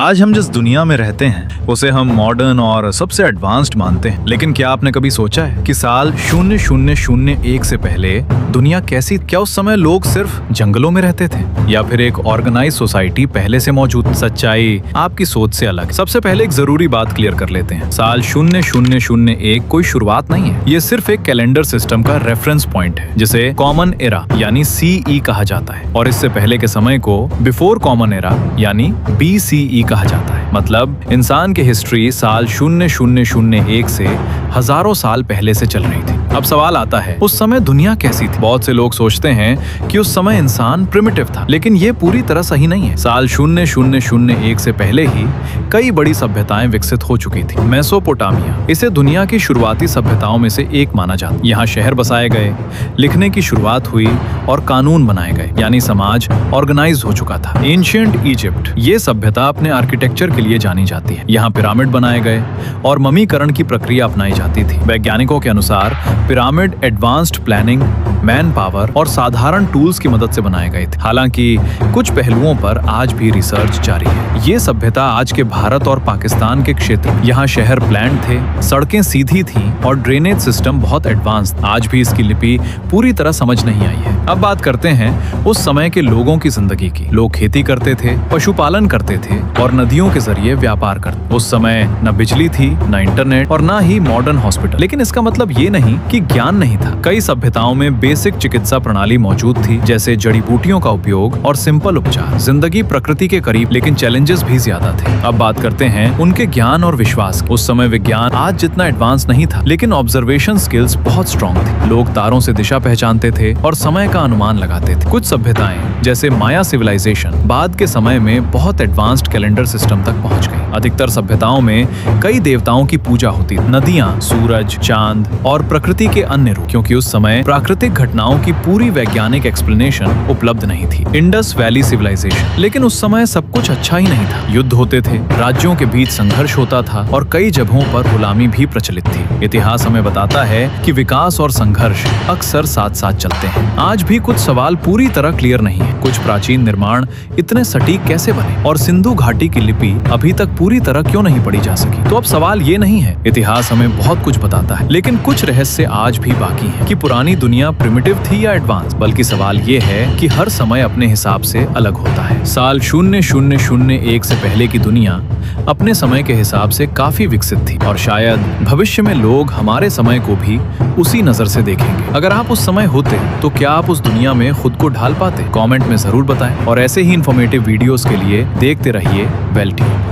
आज हम जिस दुनिया में रहते हैं उसे हम मॉडर्न और सबसे एडवांस्ड मानते हैं, लेकिन क्या आपने कभी सोचा है कि साल 0001 से पहले दुनिया कैसी? क्या उस समय लोग सिर्फ जंगलों में रहते थे या फिर एक ऑर्गेनाइज सोसाइटी पहले से मौजूद? सच्चाई आपकी सोच से अलग है। सबसे पहले एक जरूरी बात क्लियर कर लेते हैं, साल 0001 कोई शुरुआत नहीं है। ये सिर्फ एक कैलेंडर सिस्टम का रेफरेंस पॉइंट है जिसे कॉमन एरा यानी CE कहा जाता है, और इससे पहले के समय को बिफोर कॉमन एरा यानी BCE कहा जाता है। मतलब इंसान की हिस्ट्री साल 0001 से हजारों साल पहले से चल रही थी। अब सवाल आता है, उस समय दुनिया कैसी थी? बहुत से लोग सोचते हैं कि उस समय इंसान प्रिमिटिव था, लेकिन ये पूरी तरह सही नहीं है। साल 0001 से पहले ही कई बड़ी सभ्यताएं विकसित हो चुकी थी। मेसोपोटामिया, इसे दुनिया की शुरुआती सभ्यताओं में से एक माना जाता है। यहाँ शहर बसाए गए, लिखने की शुरुआत हुई और कानून बनाए गए, यानी समाज ऑर्गेनाइज हो चुका था। एंशिएंट इजिप्ट, ये सभ्यता अपने आर्किटेक्चर के लिए जानी जाती है। यहाँ पिरामिड बनाए गए और ममीकरण की प्रक्रिया अपनाई जाती थी। वैज्ञानिकों के अनुसार pyramid advanced planning, man power और साधारण टूल्स की मदद से बनाए गए थे। हालांकि कुछ पहलुओं पर आज भी रिसर्च जारी है। ये सभ्यता आज के भारत और पाकिस्तान के क्षेत्र, यहाँ शहर प्लान्ड थे, सड़कें सीधी थीं और ड्रेनेज सिस्टम बहुत एडवांस। आज भी इसकी लिपि पूरी तरह समझ नहीं आई है। अब बात करते हैं उस समय के लोगों की जिंदगी की। लोग खेती करते थे, पशुपालन करते थे और नदियों के जरिए व्यापार करते। उस समय न बिजली थी, न इंटरनेट और न ही मॉडर्न हॉस्पिटल। लेकिन इसका मतलब ये नहीं कि ज्ञान नहीं था। कई सभ्यताओं में बेसिक चिकित्सा प्रणाली मौजूद थी, जैसे जड़ी बूटियों का उपयोग और सिंपल उपचार। जिंदगी प्रकृति के करीब, लेकिन चैलेंजेस भी ज्यादा थे। अब बात करते हैं उनके ज्ञान और विश्वास। उस समय विज्ञान आज जितना एडवांस नहीं था, लेकिन ऑब्जर्वेशन स्किल्स बहुत स्ट्रॉन्ग थी। लोग तारों से दिशा पहचानते थे और समय का अनुमान लगाते थे। कुछ सभ्यताएं जैसे माया सिविलाइजेशन बाद के समय में बहुत एडवांस्ड कैलेंडर सिस्टम तक पहुंच गई। अधिकतर सभ्यताओं में कई देवताओं की पूजा होती थी, नदियां, सूरज, चांद और प्रकृति के अन्य रूप, क्योंकि उस समय प्राकृतिक घटनाओं की पूरी वैज्ञानिक एक्सप्लेनेशन उपलब्ध नहीं थी। इंडस वैली सिविलाइजेशन, लेकिन उस समय सब कुछ अच्छा ही नहीं था। युद्ध होते थे, राज्यों के बीच संघर्ष होता था और कई जगहों पर गुलामी भी प्रचलित थी। इतिहास हमें बताता है कि विकास और संघर्ष अक्सर साथ साथ चलते हैं। आज भी कुछ सवाल पूरी तरह क्लियर नहीं है। कुछ प्राचीन निर्माण इतने सटीक कैसे बने और सिंधु घाटी की लिपि अभी तक पूरी तरह क्यों नहीं पढ़ी जा सकी? तो अब सवाल ये नहीं है। इतिहास हमें बहुत कुछ बताता है, लेकिन कुछ रहस्य आज भी बाकी है कि पुरानी दुनिया प्रिमिटिव थी या एडवांस। बल्कि सवाल ये है कि हर समय अपने हिसाब से अलग होता है। साल 0001 से पहले की दुनिया अपने समय के हिसाब से काफी विकसित थी और शायद भविष्य में लोग हमारे समय को भी उसी नजर से देखेंगे। अगर आप उस समय होते तो क्या आप उस दुनिया में खुद को ढाल पाते? कमेंट में जरूर बताएं और ऐसे ही इंफॉर्मेटिव वीडियोस के लिए देखते रहिए वेल टीवी।